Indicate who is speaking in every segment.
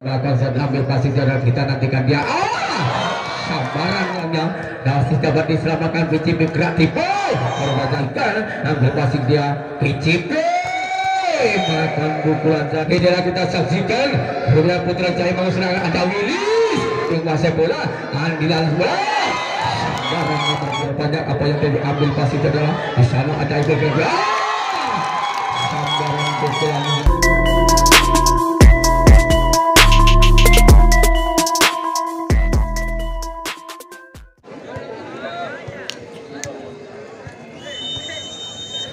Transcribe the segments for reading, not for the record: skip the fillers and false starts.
Speaker 1: akan saya ambil kasih jarak kita nantikan dia. Sabarannya masih dapat diselamatkan PCP kreatif. Perwajakan ambil kasih dia PCP melakukan pukulan sakit. Kita saksikan Rupiah Putra Jaya mau serangan ada Willis menguasai bola Andilan bola. Sabaran nomor banyak apa yang tadi ambil kasih adalah di sana ada itu juga. Sabaran pukulan.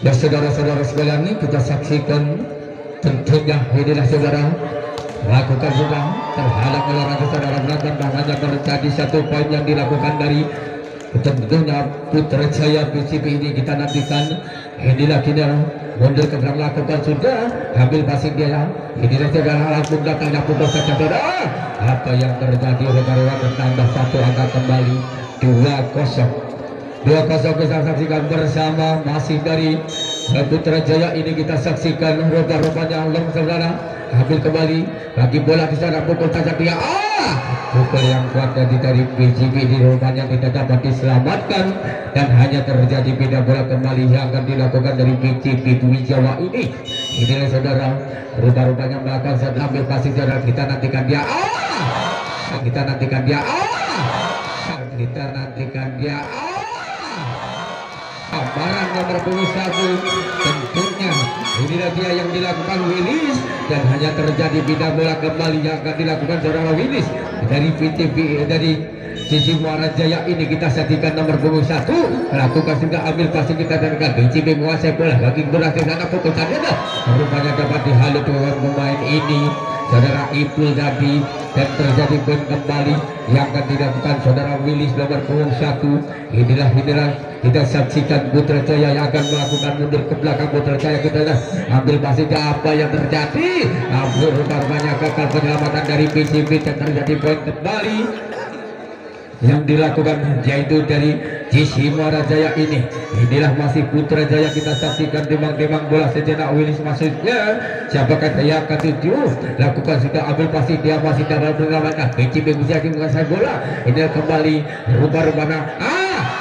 Speaker 1: Ya saudara-saudara sekalian ini kita saksikan tentunya inilah saudara lakukan sudah terhalang olahraga saudara belakang dan hanya terjadi satu poin yang dilakukan dari tentunya Putra Jaya PCP ini kita nantikan inilah kita mundur ke belakang lakukan sudah ambil passing dia inilah saudara langsung datangnya pukul saja saudara apa yang terjadi rekan-rekan bertambah satu angka kembali 2-0 kita saksikan bersama masih dari Putra Jaya ini kita saksikan roba-robanya long saudara ambil kembali lagi bola di sana pukul saja dia pukul yang kuat dari PCP di robanya tidak dapat diselamatkan dan hanya terjadi pindah bola kembali yang akan dilakukan dari PCP Dwi Jawa ini saudara roba-robanya melakukan saat ambil passing saudara kita nantikan dia kita nantikan dia Sabaran nomor 21 tentunya inilah dia yang dilakukan Willis dan hanya terjadi pindah bola kembali yang akan dilakukan saudara Willis dari PTP dari sisi Muara Jaya ini kita saksikan nomor 21 lakukan sudah ambil passing kita dan PCP menguasai bola lagi berhasil sana pukul saja rupanya dapat dihalu oleh pemain ini saudara Ipul tadi dan terjadi poin kembali yang akan dilakukan saudara Willis nomor 21 inilah kita saksikan Putra Jaya yang akan melakukan mundur ke belakang Putra Jaya kita ambil passing apa yang terjadi rupanya gagal penyelamatan dari PCP dan terjadi poin kembali yang dilakukan yaitu dari sisi Muara Jaya ini inilah masih Putra Jaya kita saksikan timang-timang bola sejenak Willis masuknya siapakah yang ketujuh lakukan sudah ambil pasti dia masih dapat menyelamatkan PCP bisa menguasai bola ini kembali rubah-rubahnya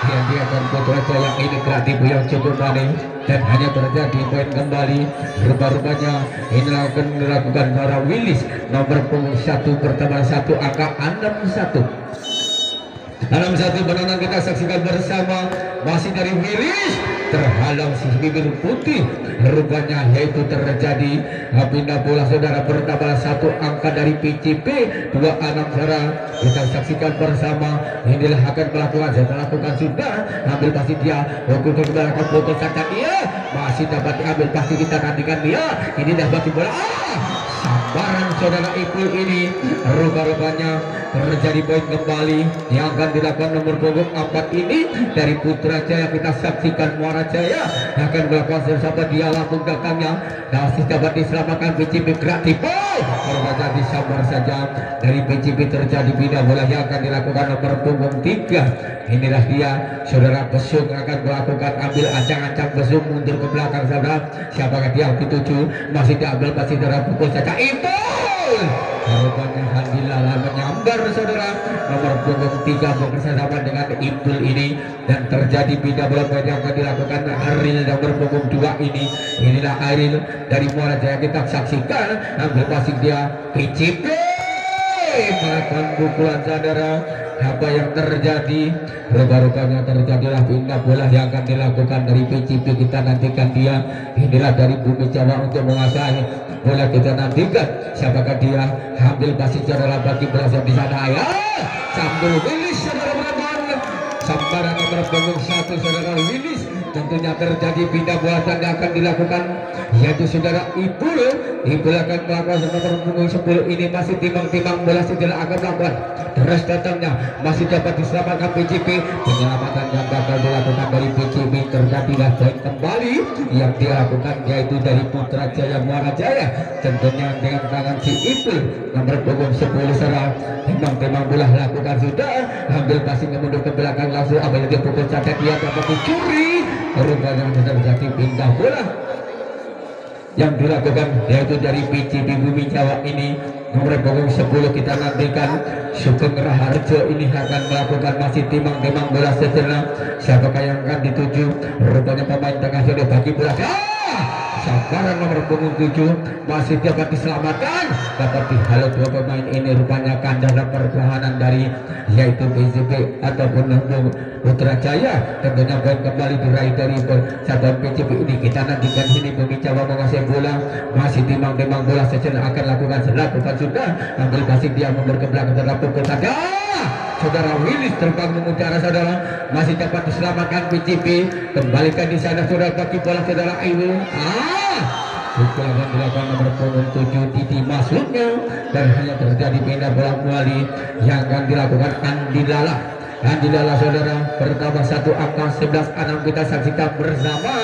Speaker 1: yang dia akan Putra Jaya ini kreatif yang cukup manis dan hanya terjadi poin kembali rubah-rubahnya ini akan dilakukan para Willis nomor 1 pertama 1 angka 61 menonton kita saksikan bersama masih dari Willis terhalang si bibir putih rupanya yaitu terjadi pindah bola saudara pertama 1 angka dari PCP 26 saudara kita saksikan bersama inilah akan melakukan sudah ambil pasti dia waktu ke belakang foto saja dia masih dapat diambil pasti kita nantikan dia ini dapat bola sabaran saudara Ipul ini rupanya terjadi poin kembali yang akan dilakukan nomor punggung 4 ini dari Putra Jaya kita saksikan Muara Jaya akan melakukan bersama dia langsung datangnya masih dapat diselamatkan PCP kreatif terjadi sabar saja dari PCP terjadi pindah bola yang akan dilakukan nomor punggung 3 inilah dia saudara Besung akan melakukan ambil ancang-ancang Besung mundur ke belakang saudara siapakah dia dituju masih diambil pasti saudara pukul saja itu rupanya Handilala menyambar saudara nomor punggung 3 bersama dengan Ipul ini dan terjadi pindah bola yang akan dilakukan Aril nomor punggung 2 ini inilah Aril dari Muara Jaya kita saksikan ambil passing dia PCP melakukan pukulan saudara apa yang terjadi rupanya terjadilah pindah bola yang akan dilakukan dari PCP kita nantikan dia inilah dari Bumi Jawa untuk menguasai bola kita nantikan siapakah dia ambil passing saudara bagi berhasil di sana ya sambil Willis saudara berabang sambaran nomor punggung 1 saudara Willis tentunya terjadi pindah bola yang akan dilakukan yaitu saudara Ipul akan melakukan nomor punggung 10 ini masih timbang-timbang bola setelah akan melakukan terus datangnya masih dapat diselamatkan PCP penyelamatan yang bakal dilakukan dari PCP terjadilah poin kembali yang dilakukan yaitu dari Putra Jaya Muara Jaya tentunya dengan tangan si Ipul nomor punggung 10 saudara timbang-timbang bola lakukan sudah ambil passing mundur ke belakang langsung apa yang dia pukul catat dia dapat dicuri rupanya terjadi pindah bola yang dilakukan yaitu dari PCB Bumi Jawa ini nomor punggung 10 kita nantikan Sugeng Raharjo ini akan melakukan masih timang-timang bola sejenak. Siapakah yang akan dituju? Rupanya pemain tengah sudah bagi bola. Sabaran nomor punggung 7 masih dapat diselamatkan, dapat dihalau dua pemain ini. Rupanya kandang pertahanan dari yaitu PCB ataupun Putra Jaya. Tentunya poin kembali diraih dari satuan PCB ini. Kita nantikan sini mencoba menguasai bola, masih timang-timang bola sejenak akan lakukan sudah ambil kasih dia mundur ke belakang terlalu kepada saudara Willis terbang mengutara saudara, masih dapat diselamatkan PCB. Kembalikan di sana saudara bagi bola saudara Aiwu. Pukulan dilakukan nomor punggung 7 Didi masuknya dan hanya terjadi pindah bola kembali yang akan dilakukan Andi Lala. Andi Lala saudara bertambah 1 angka 11-6 kita saksikan bersama.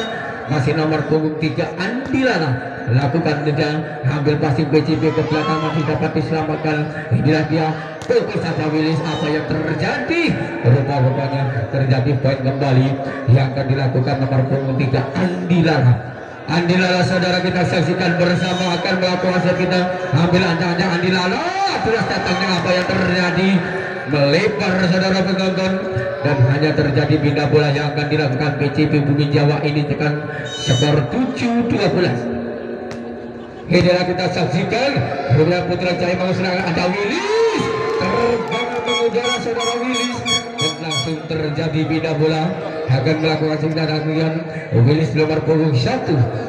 Speaker 1: Masih nomor punggung 3 Andi Lala lakukan saja ambil passing PCB ke belakang, masih dapat diselamatkan. Inilah dia pukul saja Willis. Apa yang terjadi? Rupa-rupanya terjadi poin kembali yang akan dilakukan nomor punggung 3 Andi Lala. Andi Lala saudara kita saksikan bersama akan melakukan kita ambil ancang-ancang Andi Lala. Terus datangnya apa yang terjadi? Melebar saudara penonton dan hanya terjadi pindah bola yang akan dilakukan PCB Bumi Jawa ini tekan skor 7-12. Inilah kita saksikan Rupiah Putra Jaya mau serangan, ada Willis terbang mengudara saudara Willis dan langsung terjadi pindah bola akan melakukan tindakan Willis nomor punggung 1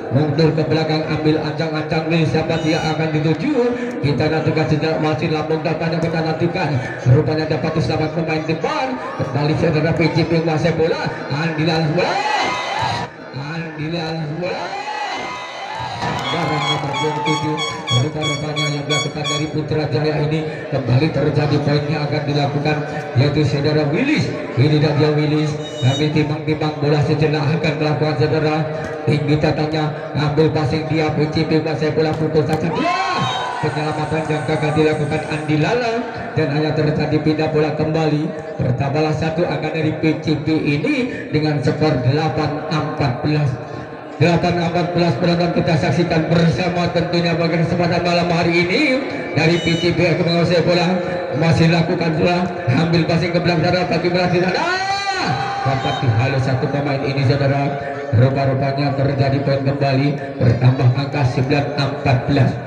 Speaker 1: mundur ke belakang ambil ancang-ancang Willis. Siapa dia akan dituju? Kita nantikan sejak masih lambung datanya kita nantikan. Rupanya dapat diselamat pemain depan. Kembali saudara PCB menguasai bola. Andi Lala bola. Barang nomor 27 rupa-rupanya yang dilakukan dari Putra Jaya ini kembali terjadi poinnya akan dilakukan yaitu saudara Willis. Ini dia Willis kami timbang-timbang bola sejenak akan melakukan saudara tinggi tatanya ambil passing dia PCB masih bola pukul saja dia. Penyelamatan yang gagal dilakukan Andi Lala dan hanya terjadi pindah bola kembali. Bertambahlah 1 akan dari PCB ini dengan skor 8-14. 8-14 penonton kita saksikan bersama tentunya bagi kesempatan malam hari ini dari PCB akan menguasai bola, masih lakukan bola ambil passing ke belakang saudara bagi bola di sana dapat dihalau 1 pemain ini saudara. Rupa-rupanya terjadi poin kembali bertambah angka 9-14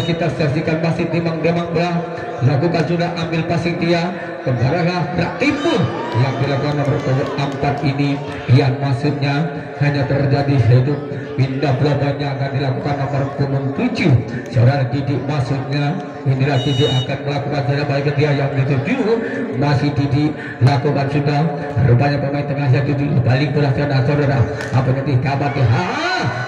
Speaker 1: kita saksikan masih timang-timang bola lakukan sudah ambil passing dia kembali timur yang dilakukan nomor 4 ini yang maksudnya hanya terjadi yaitu pindah bola yang akan dilakukan nomor punggung 7 saudara Didi masuknya. Inilah Didi akan melakukan saja balik dia yang dituju masih Didi lakukan sudah. Rupanya pemain tengah yang dituju balik bola saudara apa nanti dapat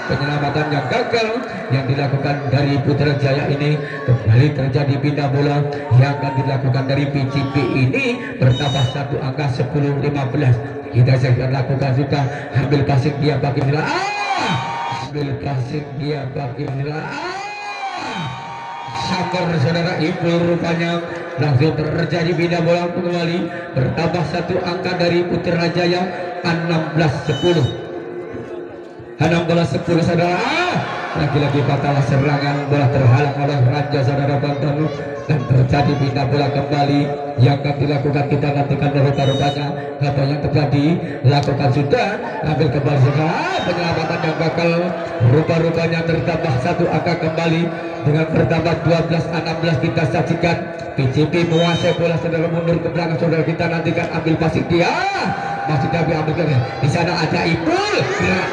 Speaker 1: penyelamatan yang gagal yang dilakukan dari Putra Jaya ini. Kembali terjadi pindah bola yang akan dilakukan dari PCB ini bertambah 1 angka 10-15. Kita akan lakukan sudah ambil passing dia bagi Nila ambil passing dia bagi Nila sambar saudara Ibu. Rupanya langsung terjadi pindah bola kembali bertambah 1 angka dari Putra Jaya 16-10 saudara. Lagi-lagi batal serangan bola terhalang oleh Raja saudara Banten dan terjadi pindah bola kembali yang akan dilakukan kita nantikan. Rupa-rupanya apa yang terjadi lakukan sudah ambil kembali saudara penyelamatan yang gagal. Rupa-rupanya tertambah 1 angka kembali dengan bertambah 12-16 kita saksikan PCB menguasai bola saudara mundur ke belakang saudara kita nantikan ambil passing dia masih tapi ambil di sana ada Ipul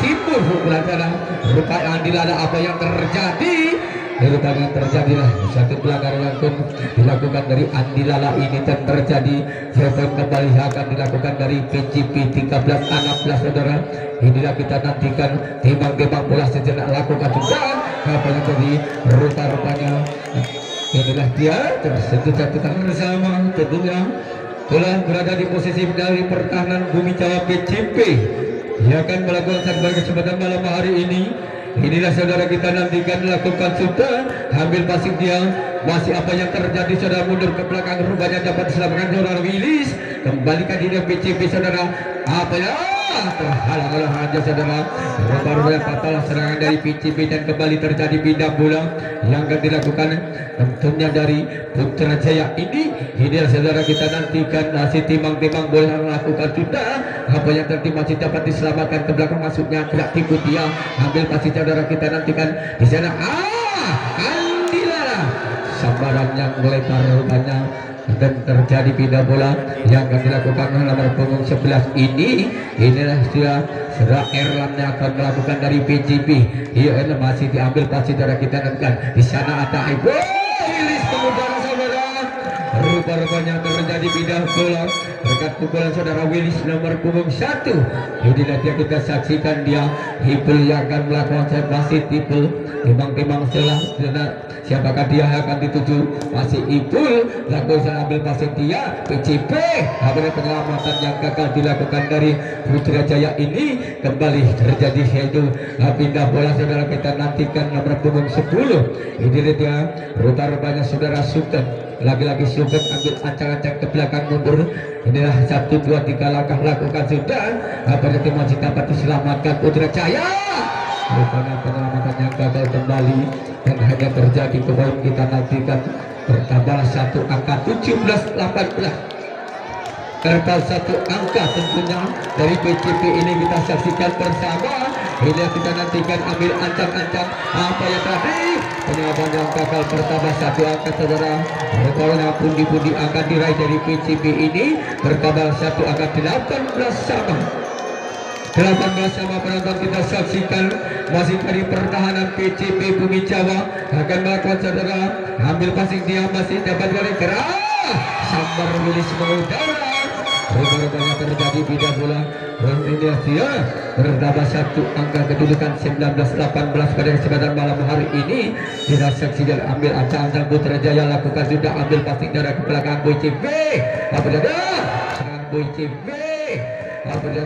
Speaker 1: timur pukulan sana. Rupanya Andi Lala apa yang terjadi? Rupanya terjadilah 1 pelanggaran yang pun dilakukan dari Andi Lala ini dan terjadi server kembali akan dilakukan dari PCB 13-16 saudara. Inilah kita nantikan timbang-timbang bola sejenak lakukan juga apa yang terjadi. Rupa-rupanya inilah dia tersentuh bersama tentunya bola berada di posisi dari pertahanan Bumi Jawa PCB yang akan melakukan sebagai kesempatan malam hari ini. Inilah saudara kita nantikan lakukan sudah ambil passing dia Masih apa yang terjadi saudara, mundur ke belakang, rupanya dapat diselamatkan saudara Willis. Kembalikan di PCP saudara, apa ya, terhalang oleh Raja saudara. Baru fatal serangan dari PCP dan kembali terjadi pindah bola yang akan dilakukan tentunya dari Putra Jaya ini saudara. Kita nantikan masih timang-timang bola melakukan sudah apa yang terjadi, masih dapat diselamatkan ke belakang, masuknya tidak tipu dia, ambil pasti saudara. Kita nantikan di sana Andila sambaran yang melebar rupanya dan terjadi pindah bola yang akan dilakukan oleh nomor punggung 11 ini. Inilah sudah Erlan yang akan melakukan dari PCP. Iya, masih diambil pasti saudara. Kita nantikan di sana ada Ibu Willis kemudian saudara. Rupa-rupanya terjadi pindah bola berkat pukulan saudara Willis nomor punggung 1. Jadi nanti kita saksikan dia Hipul yang akan melakukan masih Hipul timang-timang setelah siapakah dia akan dituju, masih Ipul lakukan ambil pasir dia PCP. Apabila penyelamatan yang gagal dilakukan dari Putra Jaya ini, kembali terjadi yaitu pindah bola saudara. Kita nantikan nomor punggung 10. Ini dia rupa-rupanya saudara Sultan, lagi-lagi Sultan ambil ancang-ancang ke belakang mundur. Inilah 1, 2, 3 langkah lakukan sudah. Apabila masih dapat diselamatkan Putra Jaya, rupanya penyelamatan yang gagal kembali dan hanya terjadi poin. Kita nantikan bertambah 1 angka 17-18. Kertas 1 angka tentunya dari PCP ini kita saksikan bersama. Ini kita nantikan ambil ancang-ancang apa yang tadi penyelamatan yang gagal bertambah 1 angka saudara. Rekornya pundi-pundi akan diraih dari PCP ini bertambah 1 angka 18 sama. 18 sama penonton. Kita saksikan masih dari pertahanan PCP Bumi Jawa akan melakukan saudara, ambil passing dia masih dapat dari gerak sambar Willis mengudara. Rupanya terjadi pindah bola Indonesia bertambah 1 angka kedudukan 19-18 pada kesempatan malam hari ini. Kita saksikan ambil ancang-ancang Putra Jaya lakukan sudah ambil passing dari ke belakang Boy CP. Apa ada serangan Boy CP, apa ada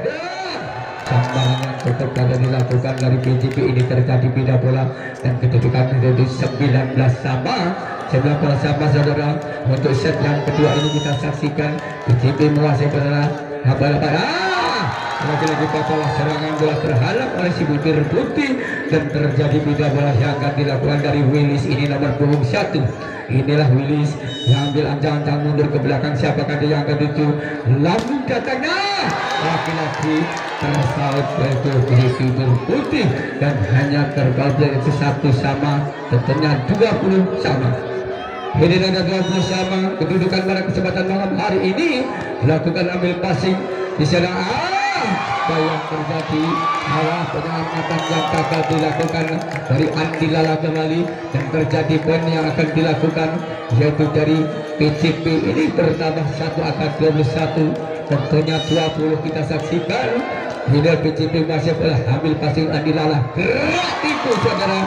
Speaker 1: sambaran yang tetap ada dilakukan dari PCP ini. Terjadi pindah bola dan kedudukan menjadi 19 sama. 19 sama saudara. Untuk set yang kedua ini kita saksikan PCP menguasai bola. Lagi-lagi fatal serangan bola terhalang oleh si butir putih dan terjadi pindah bola yang akan dilakukan dari Willis ini nomor punggung 1. Inilah Willis yang ambil ancang-ancang mundur ke belakang. Siapakah dia yang akan dituju? Langsung datangnya laki-laki tersaut yaitu butir putih dan hanya terbalas 1 sama, tentunya 20 sama. Ini ada 20 sama kedudukan pada kesempatan malam hari ini. Lakukan ambil passing di sana. Apa yang terjadi? Penyelamatan yang gagal dilakukan dari Andi Lala kembali dan terjadi poin yang akan dilakukan yaitu dari PCP ini bertambah 1 angka 21, tentunya 20. Kita saksikan hingga PCP masih ambil passing Andi Lala. Gerak itu saudara.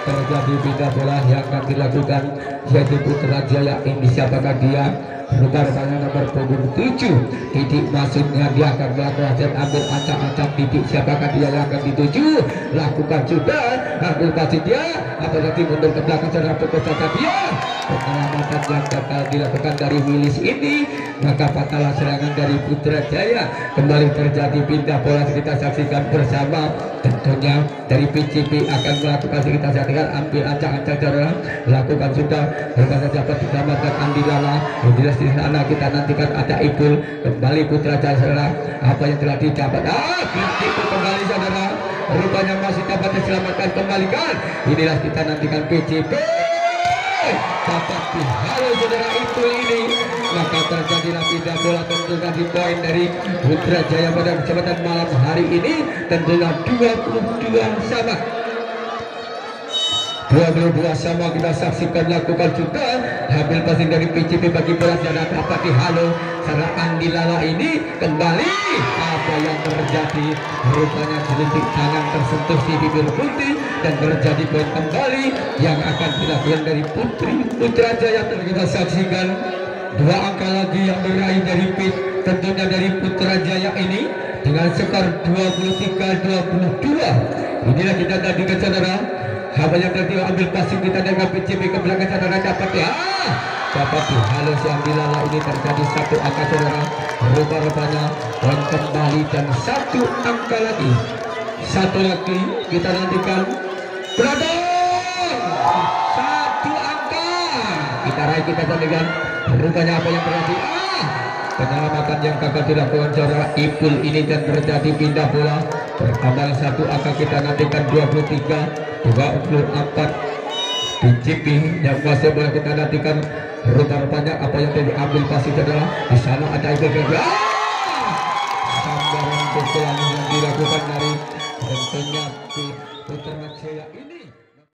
Speaker 1: Terjadi pindah bola yang akan dilakukan yaitu Putra Jaya ini. Siapakah dia? Rupanya nomor punggung 7 Titik masuknya dia akan melakukan dan ambil ancang-ancang Titik. Siapakah dia yang akan dituju? Lakukan sudah ambil pasti dia. Apa nanti mundur ke belakang saudara pukul dia. Penyelamatan yang gagal dilakukan dari Willis ini, maka fatal serangan dari Putra Jaya. Kembali terjadi pindah bola. Kita saksikan bersama. Tentunya dari PCP akan melakukan, kita saksikan ambil ancang-ancang saudara. Lakukan sudah. Berkata dapat diselamatkan Andi Lala. Di sana kita nantikan ada Ipul. Kembali Putra Jaya saudara. Apa yang telah didapat? Ipul kembali saudara. Rupanya masih dapat diselamatkan, kembalikan. Inilah kita nantikan PCP dapat dihalau saudara Ipul ini. Maka terjadilah pindah bola tentunya di poin dari Putra Jaya pada kesempatan malam hari ini. Tentunya 22 sama. 22 sama kita saksikan lakukan juga ambil passing dari PCP bagi bola dan dapat dihalau karena Andi Lala ini kembali. Apa yang terjadi? Rupanya jelitik tangan tersentuh si bibir putih dan terjadi poin kembali yang akan dilakukan dari Putra Jaya. Kita saksikan 2 angka lagi yang meraih dari tentunya dari Putra Jaya ini dengan skor 23-22. Inilah kita tadi ke saudara. Apa yang terjadi ambil passing kita dengan PCB ke belakang saudara dapat ya. Dapat dihalus yang dilala ini terjadi satu angka saudara. Rupa-rupanya poin kembali dan satu angka lagi. Satu lagi kita nantikan. Brother satu angka. Kita raih kita tandingkan. Rupanya apa yang terjadi? Penyelamatan yang gagal dilakukan saudara Ipul ini dan terjadi pindah bola. Bertambah satu angka kita nantikan 23 24 PCB yang masih boleh kita nantikan. Rupa-rupanya apa yang diambil pasti adalah di sana ada Ipul sambaran pukulan yang dilakukan dari tentunya Putra Jaya ini.